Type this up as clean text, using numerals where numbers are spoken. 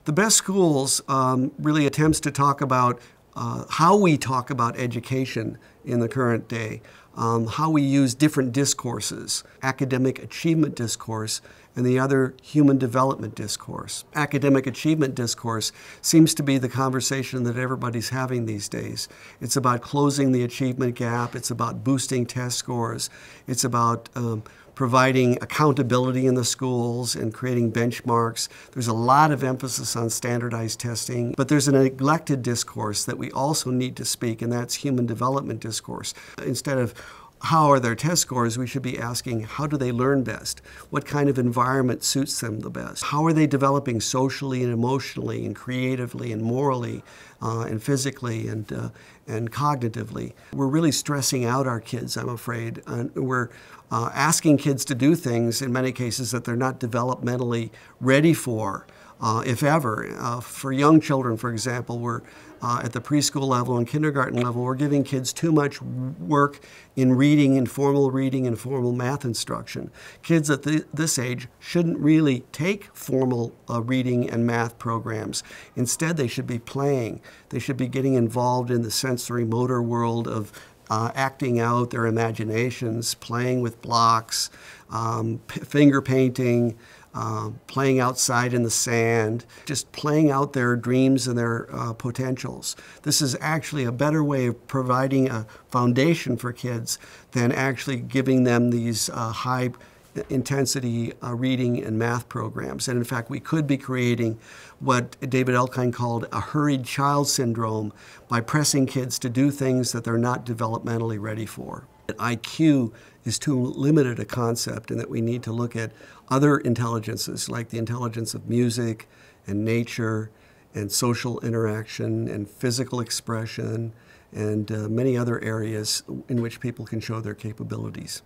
The Best Schools really attempts to talk about how we talk about education in the current day, how we use different discourses, academic achievement discourse and the other human development discourse. Academic achievement discourse seems to be the conversation that everybody's having these days. It's about closing the achievement gap, it's about boosting test scores, it's about providing accountability in the schools and creating benchmarks. There's a lot of emphasis on standardized testing, but there's a neglected discourse that we also need to speak, and that's human development discourse. Instead of how are their test scores, we should be asking, how do they learn best? What kind of environment suits them the best? How are they developing socially and emotionally and creatively and morally and physically and cognitively? We're really stressing out our kids, I'm afraid. We're asking kids to do things, in many cases, that they're not developmentally ready for, if ever. For young children, for example, we're at the preschool level and kindergarten level, we're giving kids too much work in reading and formal math instruction. Kids at this age shouldn't really take formal reading and math programs. Instead, they should be playing. They should be getting involved in the sensory motor world of acting out their imaginations, playing with blocks, finger painting, playing outside in the sand, just playing out their dreams and their potentials. This is actually a better way of providing a foundation for kids than actually giving them these high intensity reading and math programs. And in fact, we could be creating what David Elkind called a hurried child syndrome by pressing kids to do things that they're not developmentally ready for. IQ is too limited a concept, and that we need to look at other intelligences like the intelligence of music and nature and social interaction and physical expression and many other areas in which people can show their capabilities.